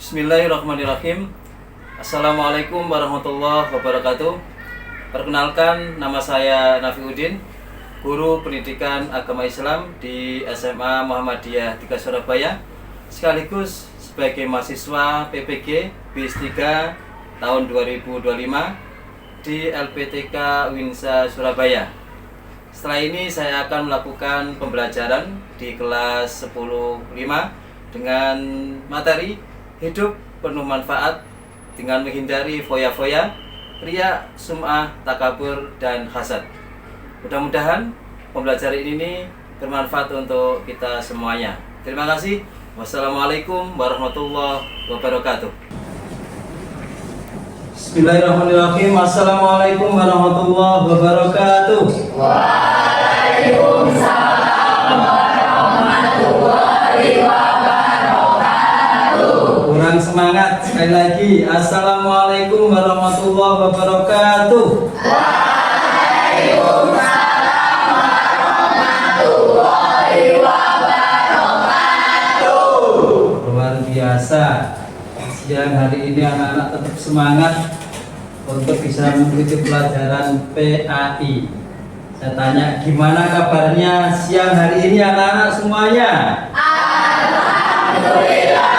Bismillahirrahmanirrahim. Assalamualaikum warahmatullahi wabarakatuh. Perkenalkan, nama saya Nafiuddin, guru pendidikan agama Islam di SMA Muhammadiyah 3 Surabaya, sekaligus sebagai mahasiswa PPG BIS 3 tahun 2025 di LPTK Winsa Surabaya. Setelah ini saya akan melakukan pembelajaran di kelas 10.5 dengan materi hidup penuh manfaat dengan menghindari foya-foya, riya, sum'ah, takabur, dan hasad. Mudah-mudahan pembelajaran ini bermanfaat untuk kita semuanya. Terima kasih. Wassalamualaikum warahmatullahi wabarakatuh. Bismillahirrahmanirrahim. Assalamualaikum warahmatullahi wabarakatuh. Waalaikumsalam warahmatullahi wabarakatuh. Kurang semangat, sekali lagi. Assalamualaikum warahmatullahi wabarakatuh. Waalaikumsalam warahmatullahi wabarakatuh. Luar biasa. Siang hari ini anak-anak tetap semangat untuk bisa mengikuti pelajaran PAI. Saya tanya, gimana kabarnya siang hari ini anak-anak semuanya? Alhamdulillah,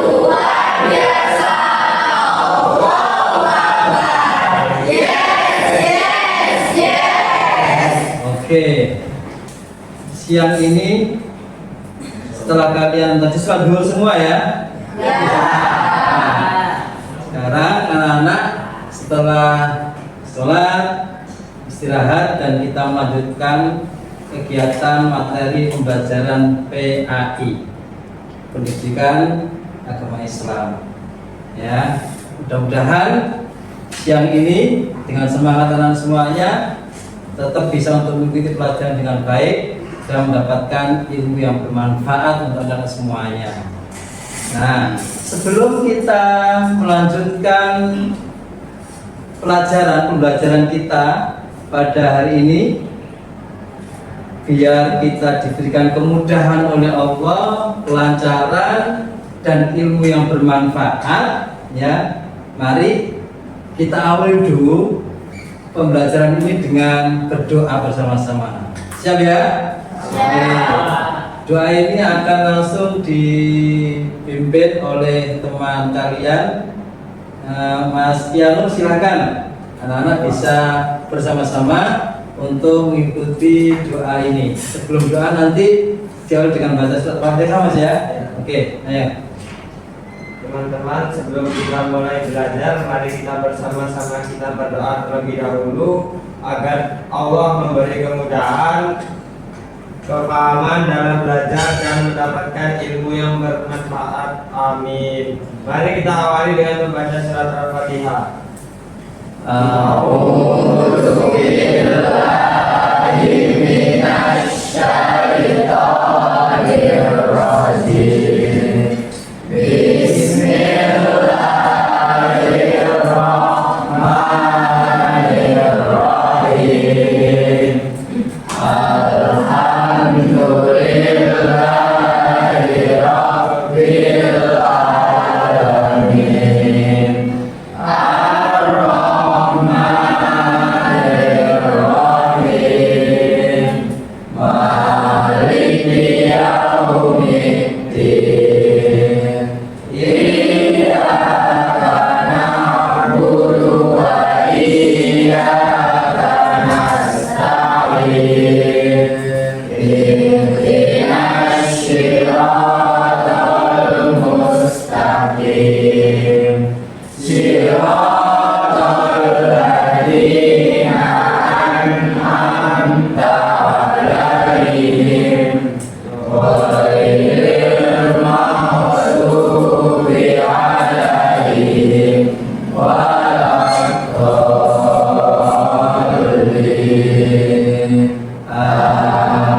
luar biasa. Allahu Akbar. Yes. Oke. Siang ini setelah kalian tadi sholat zuhur semua ya? Sekarang anak-anak setelah sholat istirahat dan kita melanjutkan kegiatan materi pembelajaran PAI, pendidikan agama Islam. Ya, mudah-mudahan siang ini dengan semangat anak semuanya tetap bisa untuk mengikuti pelajaran dengan baik dan mendapatkan ilmu yang bermanfaat untuk anak semuanya. Nah, sebelum kita melanjutkan pembelajaran kita pada hari ini, biar kita diberikan kemudahan oleh Allah, kelancaran dan ilmu yang bermanfaat, ya. Mari kita awali dulu pembelajaran ini dengan berdoa bersama-sama. Siap ya? Doa ini akan langsung dipimpin oleh teman kalian, Mas Piano. Silakan anak-anak bisa bersama-sama untuk mengikuti doa ini. Sebelum doa nanti diawali dengan baca surat Al-Fatihah, Mas ya. Oke, ayo. Teman-teman, sebelum kita mulai belajar, mari kita bersama-sama kita berdoa terlebih dahulu agar Allah memberi kemudahan, kepahaman dalam belajar dan mendapatkan ilmu yang bermanfaat. Amin. Mari kita awali dengan membaca surat Al-Fatihah. A'udzu billahi minasy syaithanir rajim. Bismillahirrahmanirrahim. Alhamdulillahi rabbil alamin. Ar-Rahmanir-Rahim. Maliki yaumiddin. Iyyaka na'budu wa iyyaka nasta'in. Ihdinas siratal mustaqim. Siratal ladzina an'amta 'alaihim ghairil maghdubi 'alaihim waladdallin.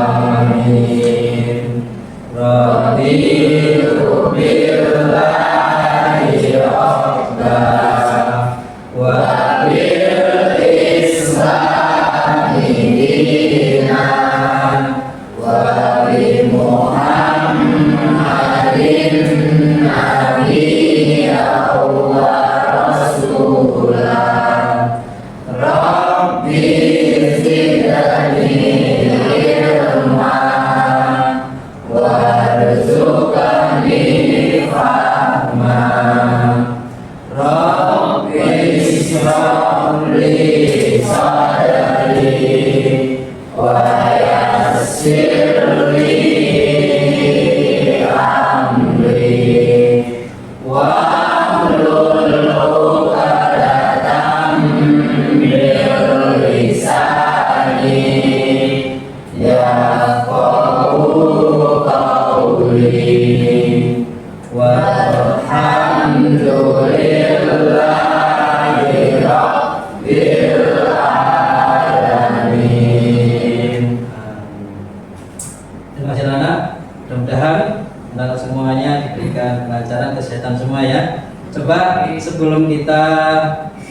Amin. Raditu billahi rabban wa bil islami dinan wa bi Muhammadin nabi wa yassir li amri wa hlul 'uqdatam min lisani yafqahu qawli walhamdulillahi rabbil alamin. Terima kasih anak. Mudah-mudahan anak semuanya diberikan kelancaran kesehatan semua ya. Coba sebelum kita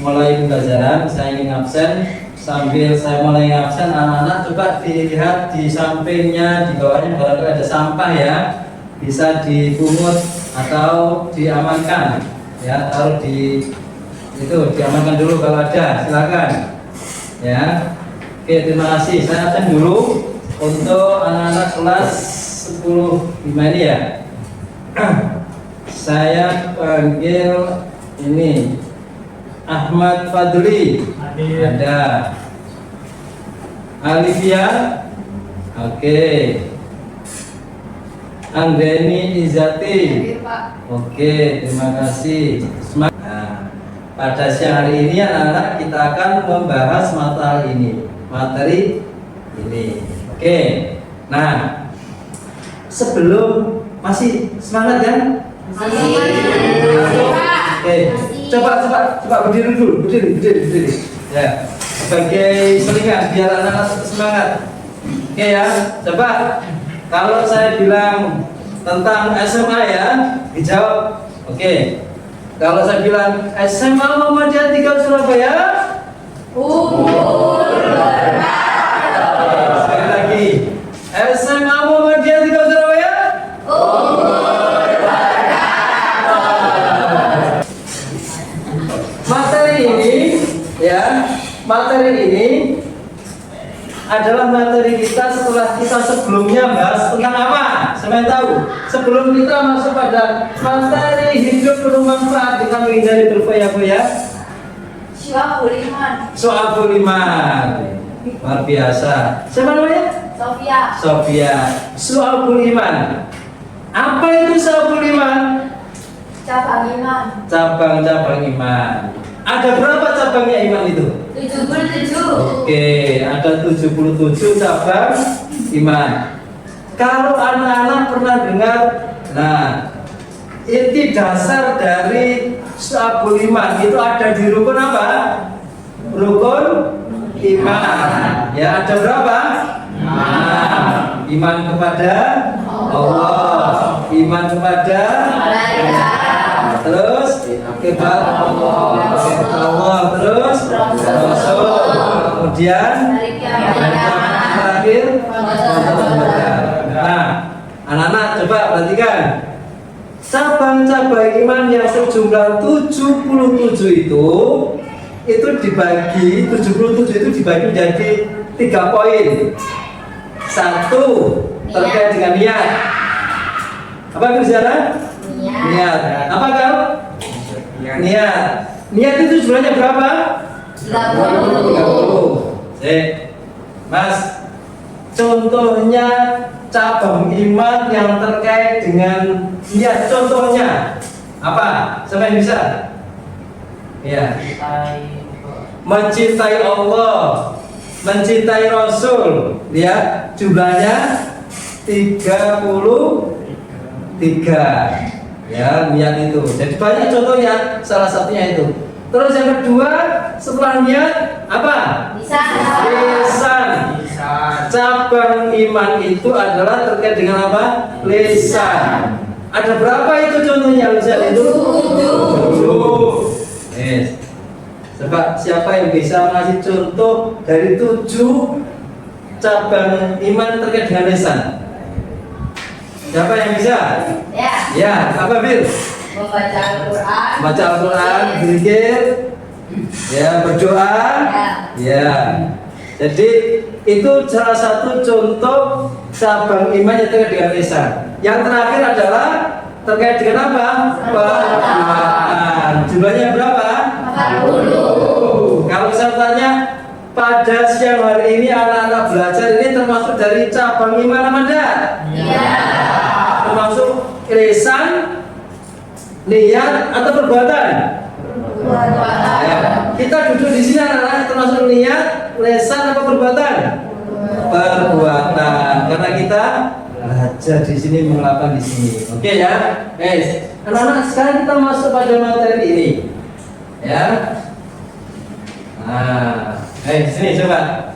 mulai pembelajaran, saya ingin absen. Sambil saya mulai absen, anak-anak coba dilihat di sampingnya, di bawahnya barangkali ada sampah ya, bisa dipungut atau diamankan ya, taruh di itu, diamankan dulu kalau ada, silakan ya. Oke, terima kasih. Saya absen dulu untuk anak-anak kelas 10 gimana ya. Saya panggil ini Ahmad Fadli, ada Alivia, oke, Anggeni Izati, oke, terima kasih. Nah, pada siang hari ini anak-anak kita akan membahas materi ini, oke. Nah, sebelum masih semangat kan? Oke, coba berdiri dulu, berdiri. Ya, sebagai selingan biar anak-anak semangat. Oke ya, coba kalau saya bilang tentang SMA ya, dijawab. Oke. Kalau saya bilang SMA Muhammadiyah 3 Surabaya, sekali lagi, SMA Muhammadiyah 3 Surabaya, materi ini adalah materi kita setelah kita sebelumnya bahas tentang apa? Saya tahu. Sebelum kita masuk pada materi hidup bermanfaat dengan menghindari berfoya-foya, So'abul iman. Luar biasa. Siapa namanya? Sofia. So'abul iman. Apa itu So'abul iman? Cabang-cabang iman. Ada berapa cabangnya iman itu? 77. Oke, ada 77 cabang iman. Kalau anak-anak pernah dengar, nah, inti dasar dari So'abul iman itu ada di rukun apa? Rukun iman. Ya, ada berapa? Nah, iman kepada Allah, iman kepada terus kepada Allah, terus Rasul, kemudian terakhir. Nah, anak-anak coba perhatikan cabang-cabang iman yang sejumlah 77 itu dibagi 77 itu dibagi menjadi 3 poin. 1 terkait dengan niat. Apa itu Zara? Niat. Apa kau? Niat. Niat itu jumlahnya berapa? 30. Mas, contohnya cabang iman yang terkait dengan niat, contohnya apa? Siapa yang bisa? Ya. Mencintai Allah, mencintai Rasul. Lihat jumlahnya 33. Ya, niat itu. Jadi banyak contohnya, salah satunya itu. Terus yang kedua, setelah niat apa? Lisan. Cabang iman itu adalah terkait dengan apa? Lisan. Ada berapa itu contohnya lisan itu? 7. Yes. Coba siapa yang bisa mengasih contoh dari 7 cabang iman terkait dengan lisan? Siapa yang bisa? Ya, apa Bil? Membaca Al-Quran, berzikir, ya, berdoa, ya. Jadi itu salah satu contoh cabang iman yang terkait dengan lisan. Yang terakhir adalah terkait dengan apa? Perbuatan. Jumlahnya berapa? 40. Kalau saya tanya pada siang hari ini anak-anak belajar ini termasuk dari cabang iman apa enggak? Iya. Termasuk lisan, niat atau perbuatan? Ya. Kita duduk di sini anak-anak termasuk niat, lisan atau perbuatan? Perbuatan. Karena kita belajar di sini, mengelapan di sini. Oke ya, guys. Anak-anak sekarang kita masuk pada materi ini. Ya. Nah, sini coba.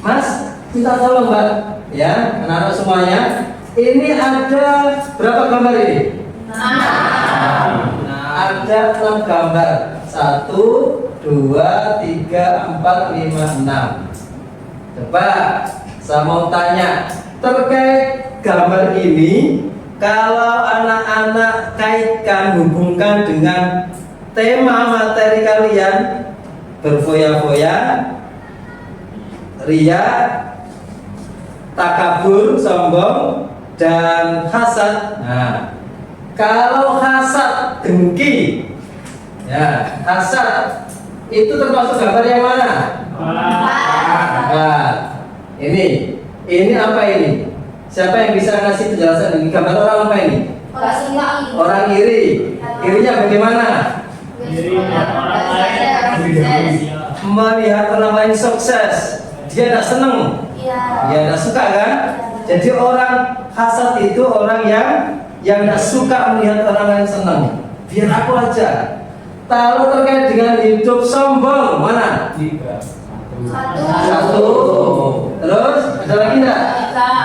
Mas, minta tolong Mbak. Ya, anak-anak semuanya. Ini ada berapa gambar ini? Ada 6 gambar. 1, 2, 3, 4, 5, 6. Coba saya mau tanya terkait gambar ini. Kalau anak-anak kaitkan, hubungkan dengan tema materi kalian, berfoya-foya, ria, takabur, sombong, dan hasad. Nah, kalau hasad, dengki, ya, hasad itu termasuk gambar yang mana? Nah, ini apa ini? Siapa yang bisa ngasih penjelasan ini? Gambar orang apa ini? Orang iri. Irinya bagaimana? Melihat orang lain sukses, dia tidak senang, dia tidak suka kan? Jadi orang hasad itu orang yang tidak suka melihat orang lain senang. Biar aku aja. Kalau terkait dengan hidup sombong, mana? 1. Terus ada lagi enggak?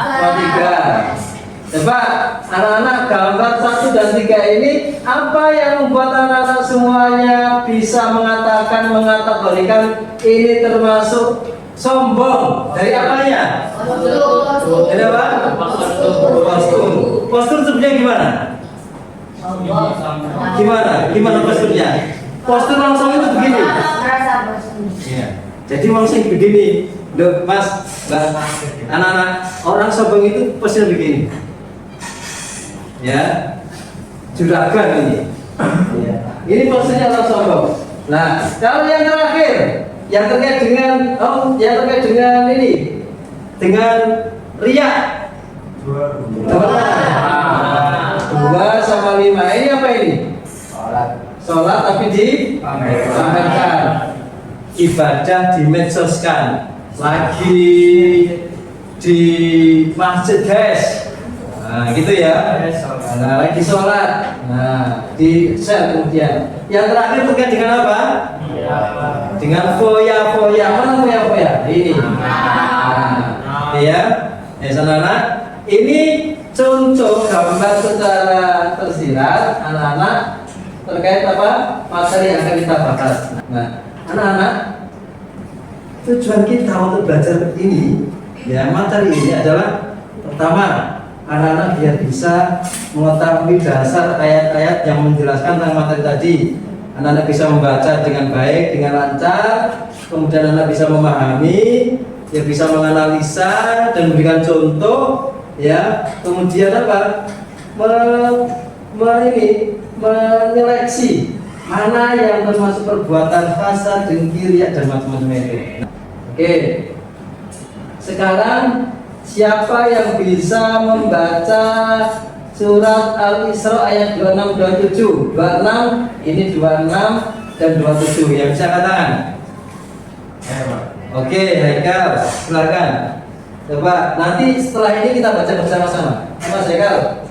3. Coba anak-anak gambar 1 dan 3 ini apa yang membuat anak-anak semuanya bisa mengatakan ini termasuk sombong? Dari apanya? Dari apa? Postur sebenarnya gimana? Gimana posturnya? Postur langsung itu begini. Iya. Jadi langsung begini. Loh, Mas, Mbak, anak-anak, orang sombong itu posturnya begini. Ya, juragan ini. Ya. Ini posturnya orang sombong. Nah, kalau yang terakhir, yang terkait dengan ini, dengan riya. 2 sama 5. Ini apa ini? Sholat tapi dipamerkan. Ibadah dimedsoskan. Lagi di masjid guys. Nah, gitu ya. Nah, lagi sholat. Nah, di share kemudian. Yang terakhir terkait dengan apa? Dengan foya-foya. Mana foya-foya? Ini. Nah, ya. Saudara, ini contoh gambar secara tersirat anak-anak terkait apa? Materi yang akan kita bahas. Nah, anak-anak, tujuan kita untuk belajar ini, ya materi ini adalah pertama, anak-anak biar bisa mengetahui dasar ayat-ayat yang menjelaskan tentang materi tadi. Anak-anak bisa membaca dengan baik, dengan lancar, kemudian anak bisa memahami, ya bisa menganalisa dan memberikan contoh, ya. Kemudian apa? Menyeleksi mana yang termasuk perbuatan hasad, dengki, riya dan macam-macam itu. Oke. Sekarang siapa yang bisa membaca surat Al-Isra ayat 26 27? 26 ini 26 dan 27 yang bisa katakan? Oke, Haikal, silakan. Coba nanti setelah ini kita baca bersama-sama. Mas Haikal.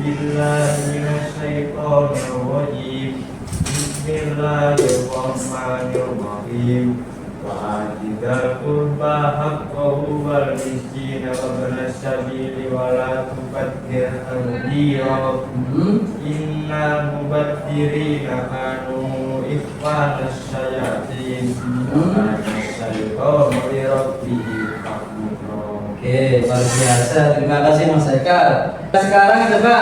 Bismillahirrahmanirrahim. Bismillahirrahmanirrahim. Wa'atidal qurba haqqahu wal miskina wa ibnas sabili wa la tubadzir tabdzira. Innal mubadzirina kanu ikhwanas syayatin. Oke, luar biasa. Terima kasih Mas Haikal. Sekarang coba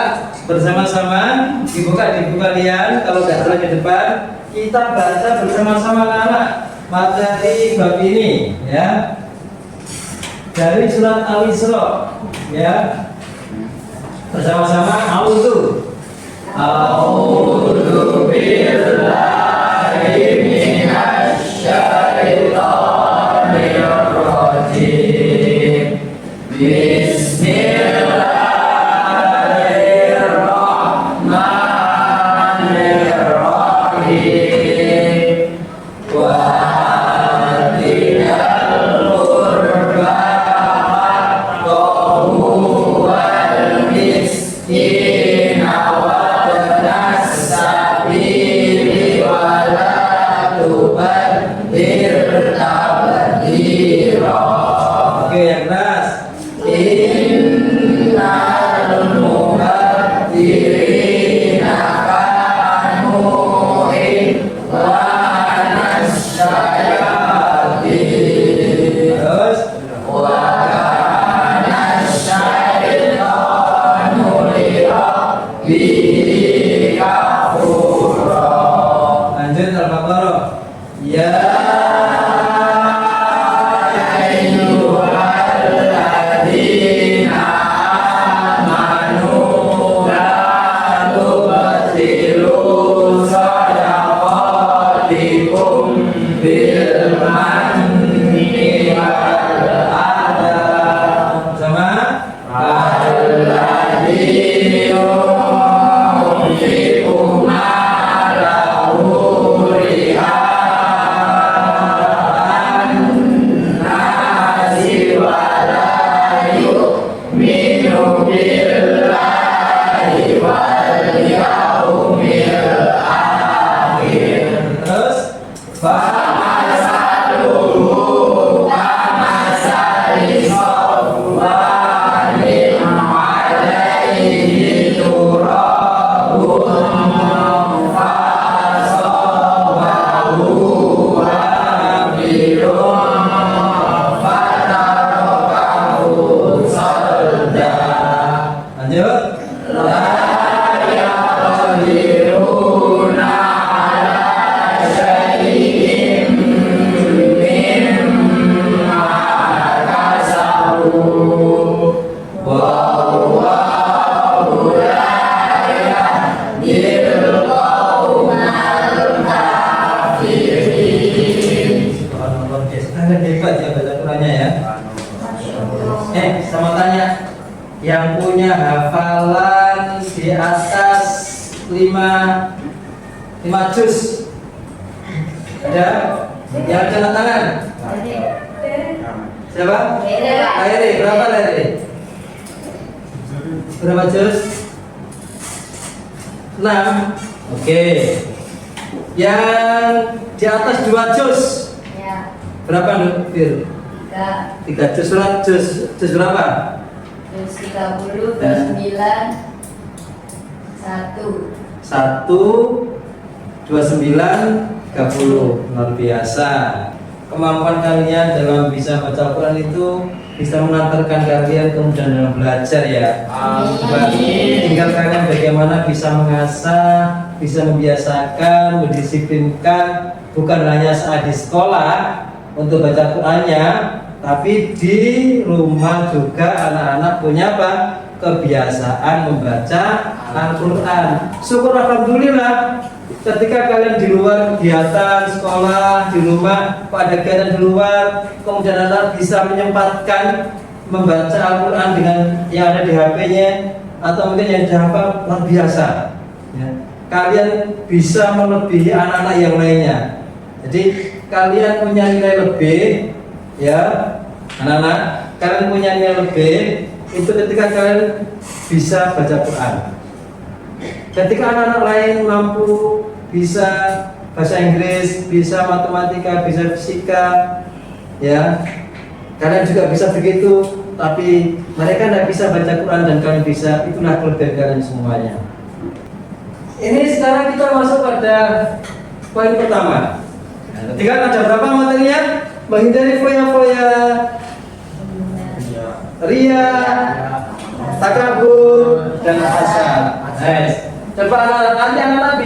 bersama-sama dibuka di buku kalian. Kalau nggak salah di depan, kita baca bersama-sama anak materi bab ini, ya. Dari surat Al-Isra, ya. Bersama-sama A'udzu billahi minasy Bismillahirrahmanirrahim. Wa atinal qurba haqqahu wal miskina wa ibnas sabili wa la tubadzir tabdzira. Oke, yang keras. Innal mubadirina kanu ikhwanas syayatin Terus. wa kana syaitanu lirabbihi kafura. Lanjut Al-Baqarah. Ya ayyuhalladzina amanu la tubtilu shadaqatikum bil manni wal adha sama. alladzi yunfiqu malahu ria'an nasi wa la yu'minu billahi wal yawmil akhir. Terus. Famasaluhu kamasali safwanin alaihi turabun fasabahu wabilun fatarakahu salda. Lanjut. La yaqdiruna ala syai'in mimma kasabu wallahu la yahdil qaumal kafirin. Subhanallah, sangat hebat ya baca Qurannya ya. Sama tanya, yang punya hafalan di atas 5 juz ada? Yang angkat tangan. Siapa? Airi, berapa Airi? Berapa juz? 6. Oke. Yang di atas 2 juz Ya, berapa Fir? 3 juz, juz berapa? terus 30, 29, 1. 1, 29, 30. Luar biasa. Kemampuan kalian dalam bisa baca Al-Quran itu bisa mengantarkan kalian kemudian dalam belajar ya. Coba tinggal kalian bagaimana bisa mengasah, bisa membiasakan, mendisiplinkan, bukan hanya saat di sekolah untuk baca Qurannya, tapi di rumah juga anak-anak punya apa? Kebiasaan membaca Al-Quran. Syukur alhamdulillah, ketika kalian di luar kegiatan sekolah, di rumah, pada kegiatan di luar, kemudian anak bisa menyempatkan membaca Al-Quran dengan yang ada di HP-nya atau mungkin yang dihafal, luar biasa ya. Kalian bisa melebihi anak-anak yang lainnya. Jadi kalian punya nilai lebih ya, anak-anak, kalian punya nilai lebih itu ketika kalian bisa baca Quran. Ketika anak-anak lain mampu bisa bahasa Inggris, bisa matematika, bisa fisika, ya, kalian juga bisa begitu. Tapi mereka tidak bisa baca Quran dan kalian bisa, itulah kelebihan kalian semuanya. Ini sekarang kita masuk pada poin pertama. Nah, tinggal ada berapa materinya? Menghindari foya-foya, ria, takabur, dan hasad. Coba nanti anak-anak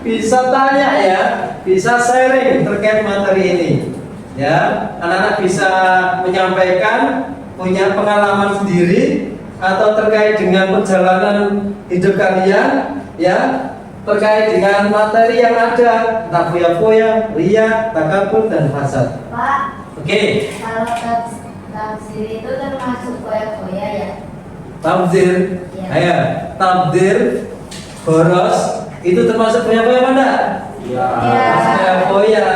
bisa tanya ya, bisa sharing terkait materi ini. Ya, anak-anak bisa menyampaikan punya pengalaman sendiri atau terkait dengan perjalanan hidup kalian, ya, terkait dengan materi yang ada, entah foya-foya, ria, takabur, dan hasad. Pak, Oke. kalau Tafsir itu termasuk foya-foya ya? Tabdir, Iya. ayo, tabdir, boros, itu termasuk foya-foya apa enggak? Iya. Iya. Foya-foya,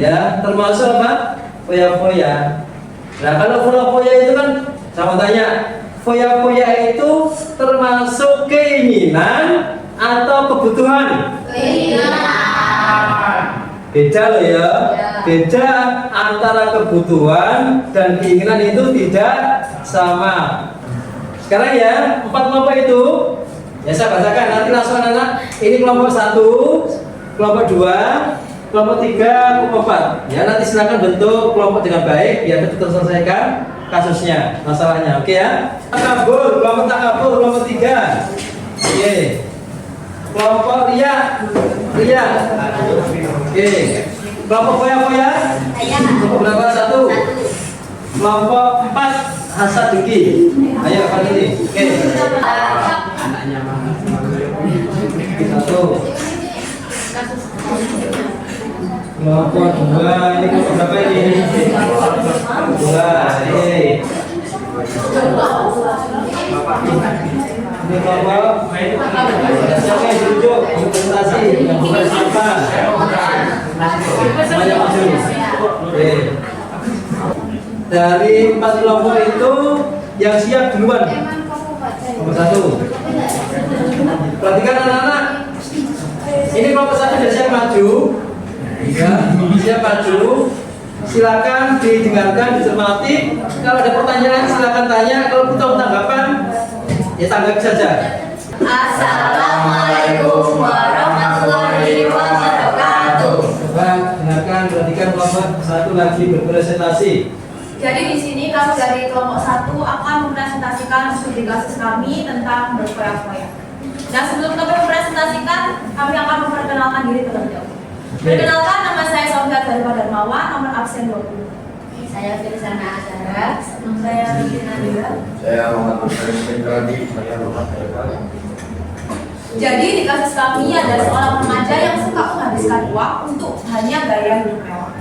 ya, termasuk apa? Foya-foya. Nah, kalau foya-foya itu kan, sama tanya, foya-foya itu termasuk keinginan atau kebutuhan? Beda loh ya. Ya. Beda antara kebutuhan dan keinginan itu tidak sama. Sekarang ya, 4 kelompok itu ya saya bacakan nanti langsung anak. Ini kelompok 1, kelompok 2, kelompok 3, kelompok 4. Ya nanti silakan bentuk kelompok dengan baik biar betul terselesaikan kasusnya, masalahnya. Oke ya. Takabur, kelompok takabur, kelompok 3. Oke. Kelompok ria. Oke. Kelompok foya-foya. Kelompok berapa? 1. Kelompok 4 hasadiki. Ayo kali ini. Oke. Anaknya mama. 1. Kelompok 2. Ini kelompok berapa ini? 2. Ini kelompok siapa yang dirujuk presentasi yang bukan siapa semuanya maju. Oke. Dari 4 kelompok itu yang siap duluan kelompok 1. Perhatikan anak-anak, ini kelompok 1 sudah siap maju ya, siap maju. Silakan didengarkan, dicermati. Kalau ada pertanyaan silakan tanya. Kalau butuh tanggapan ya tanggapi saja. Assalamualaikum warahmatullahi wabarakatuh. Coba dengarkan, perhatikan kelompok 1 lagi berpresentasi. Jadi di sini kami dari kelompok 1 akan mempresentasikan studi kasus kami tentang berfoya-foya. Nah sebelum kami mempresentasikan, kami akan memperkenalkan diri terlebih dahulu. Perkenalkan, nama saya Sofia Darmawan, nomor absen 20. Saya Firsana Azhara. Saya Regina Dira. Saya Muhammad Hussein Radi. Saya Muhammad Hussein. Jadi di kasus kami ada seorang remaja yang suka menghabiskan uang untuk hanya gaya hidup mewah.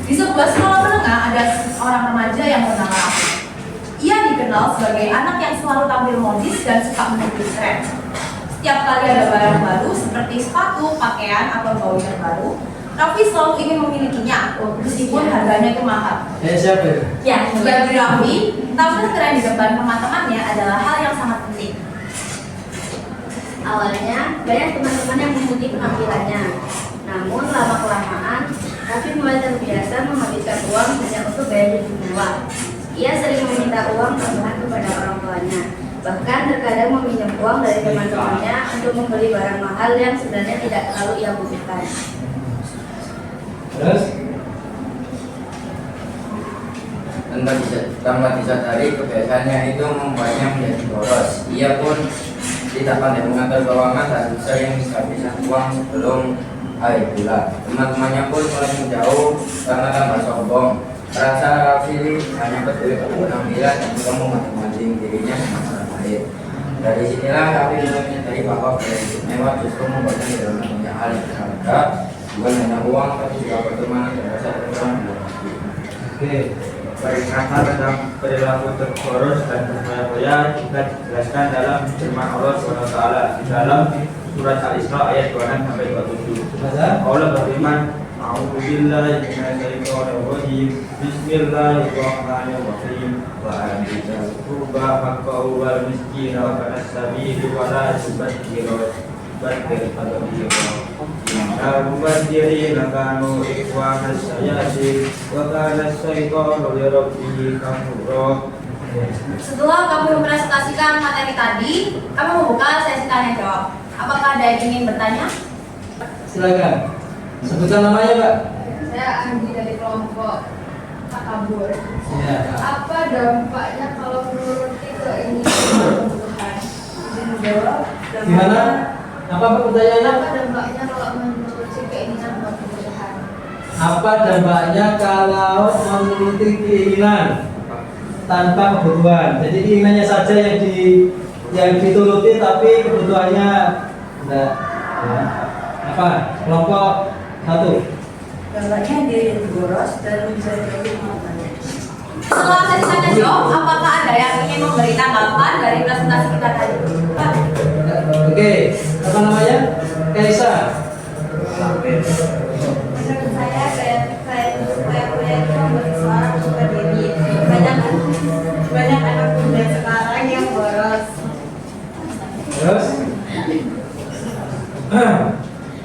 Di sebuah sekolah menengah ada seorang remaja yang bernama Rafi. Ia dikenal sebagai anak yang selalu tampil modis dan suka menulis tren. Setiap kali ada barang baru seperti sepatu, pakaian, atau gaun terbaru, Raffi selalu ingin memilikinya, meskipun harganya itu mahal. Siapa? Ya, bagi Raffi, tampil keren di depan teman-temannya adalah hal yang sangat penting. Awalnya banyak teman-teman yang memuji penampilannya. Namun lama-kelamaan Raffi mulai terbiasa menghabiskan uang hanya untuk gaya hidup mewah. Ia sering meminta uang tambahan kepada orang tuanya. Bahkan terkadang meminjam uang dari teman-temannya untuk membeli barang mahal yang sebenarnya tidak terlalu ia butuhkan. Terus? Tanpa disadari kebiasaannya itu membuatnya menjadi boros. Ia pun tidak pandai mengatur keuangan dan sering menghabiskan uang sebelum akhir bulan. Teman-temannya pun mulai menjauh karena tambah sombong. Rasa Raffi hanya peduli pada penampilan dan juga memanting dirinya dengan orang lain. Dari sinilah Raffi mulai menyadari bahwa gaya hidup mewah justru membuatnya tidak punya hal yang berharga, bukan hanya uang tapi juga pertemanan dan rasa tenang dalam hati. Oke. Baik, kata tentang perilaku terboros dan berfoya-foya juga dijelaskan dalam firman Allah SWT di dalam surat Al-Isra ayat 26-27. Allah berfirman, A'udzubillahi minasyaitonir rajim. Bismillahirrahmanirrahim. Wa atiqal qurba haqqahu wal miskin wa kanas sabili wa la tubadzir tabdzira. Innal mubadzirina kanu ikhwanas sayatin wa kana syaitanu li rabbih kafura. Setelah kami mempresentasikan materi tadi, kami membuka sesi tanya jawab. Apakah ada yang ingin bertanya? Silakan. Sebutkan namanya, Pak. Saya Andi dari kelompok takabur. Ya. Apa dampaknya kalau menuruti keinginan kebutuhan? Izin menjawab. Gimana? Apa pertanyaannya? Apa dampaknya kalau menuruti keinginan kebutuhan? Apa dampaknya kalau menuruti keinginan tanpa kebutuhan? Jadi keinginannya saja yang dituruti tapi kebutuhannya enggak. Ya. Apa? Kelompok 1. Dampaknya dia jadi boros dan menjadi keinginan. Jo, apakah ada yang ingin memberi tanggapan dari presentasi kita tadi? Pak. Oke, apa namanya? Kaisa. Menurut saya kayak kuliah itu memberi suara untuk berdiri. Banyak anak muda sekarang yang boros. Terus?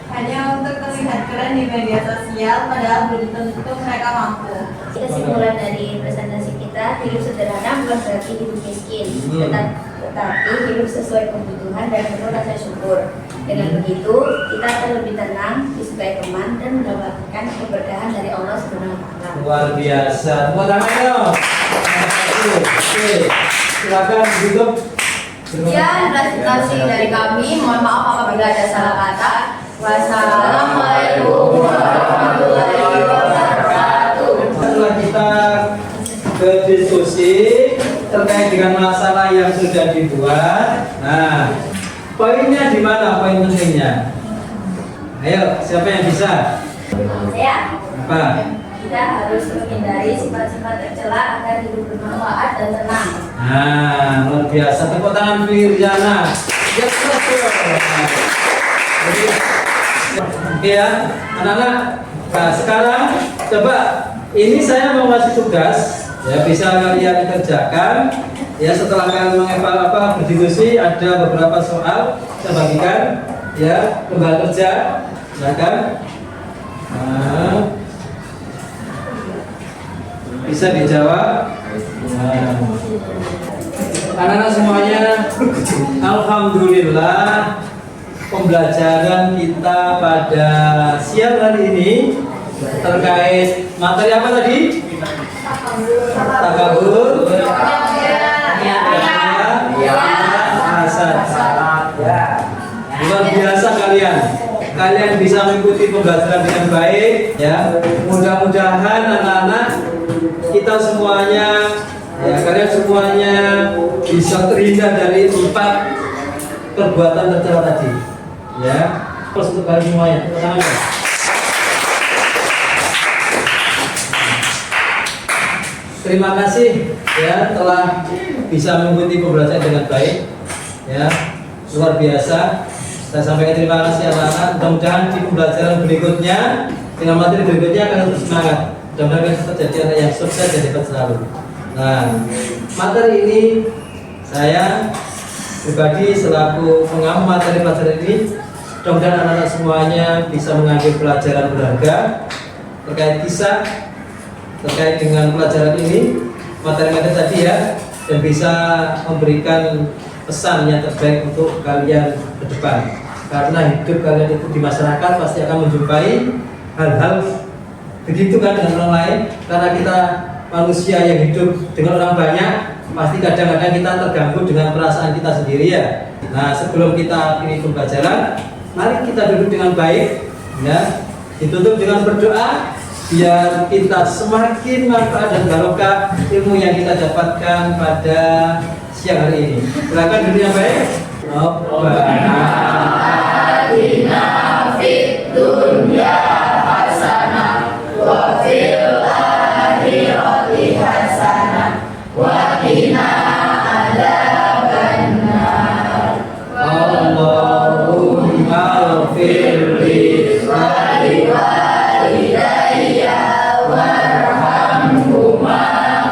Hanya untuk terlihat keren di media sosial, padahal belum tentu mereka mampu. Kesimpulan dari presentasi kita, hidup sederhana bukan berarti hidup miskin, tetapi hidup sesuai kebutuhan dan penuh rasa syukur. Dengan begitu, kita akan lebih tenang, disukai teman, dan mendapatkan keberkahan dari Allah Subhanahu wa Ta'ala. Luar biasa. Tepuk tangan dong. Oke, silakan ditutup. Sekian presentasi dari kami. Mohon maaf apabila ada salah kata. Wassalamualaikum warahmatullahi wabarakatuh. Setelah kita berdiskusi terkait dengan masalah yang sudah dibuat, nah poinnya di mana poin pentingnya? Ayo, siapa yang bisa? Saya, Apa? kita harus menghindari sifat-sifat tercela agar hidup bermanfaat dan tenang. Nah, luar biasa. Tepuk tangan Firjana. Ya, betul. Oke ya, anak-anak. Nah, sekarang coba ini saya mau kasih tugas, ya bisa kalian kerjakan. Ya setelah kalian mengevaluasi berdiskusi, ada beberapa soal saya bagikan. Ya, lembaga kerja, ya kan? Nah, bisa dijawab. Nah, anak-anak semuanya, alhamdulillah pembelajaran kita pada siang hari ini terkait materi apa tadi? Takabur, hasad. Luar biasa kalian bisa mengikuti pembelajaran dengan baik ya. Mudah-mudahan anak-anak kita semuanya ya, kalian semuanya bisa terhindar dari 4 perbuatan tercela tadi ya. Terus untuk kalian semuanya terima kasih ya telah bisa mengikuti pembelajaran dengan baik ya, luar biasa. Saya sampaikan terima kasih anak-anak. Mudah-mudahan di pembelajaran berikutnya dengan materi berikutnya akan terus semangat. Mudah-mudahan kita jadi anak yang sukses dan hebat selalu. Nah, materi ini saya pribadi selaku pengamat materi pelajaran ini, mudah-mudahan anak-anak semuanya bisa mengambil pelajaran berharga terkait kisah, terkait dengan pelajaran ini, materi-materi tadi ya, dan bisa memberikan pesan yang terbaik untuk kalian ke depan. Karena hidup kalian itu di masyarakat pasti akan menjumpai hal-hal begitu kan dengan orang lain. Karena kita manusia yang hidup dengan orang banyak, pasti kadang-kadang kita terganggu dengan perasaan kita sendiri ya. Nah, sebelum kita akhiri pembelajaran, mari kita duduk dengan baik ya, ditutup dengan berdoa biar kita semakin manfaat dan barokah ilmu yang kita dapatkan pada siang hari ini. Silakan duduk yang baik. Rabbana atina fid dunya hasanah wa fil akhirati hasanah wa qina adzabannar. Allahumma ighfir li wa liwalidayya warhamhuma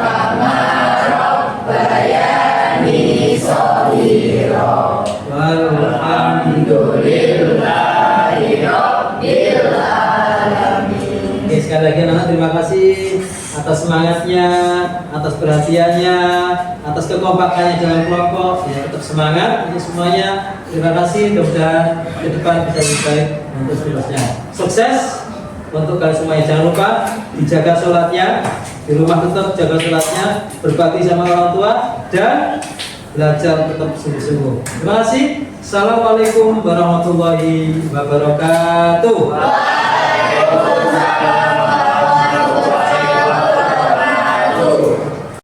kama rabbayani shaghira. Walhamdulillahi rabbil alamin. Oke, sekali lagi anak-anak terima kasih atas semangatnya, atas perhatiannya, atas kekompakannya dalam kelompok. Ya, tetap semangat untuk semuanya. Terima kasih, mudah-mudahan ke depan bisa lebih baik untuk seterusnya. Sukses untuk kalian semuanya. Jangan lupa dijaga sholatnya, di rumah tetap jaga sholatnya, berbakti sama orang tua, dan belajar tetap sungguh-sungguh. Terima kasih. Assalamualaikum warahmatullahi wabarakatuh. Waalaikumsalam.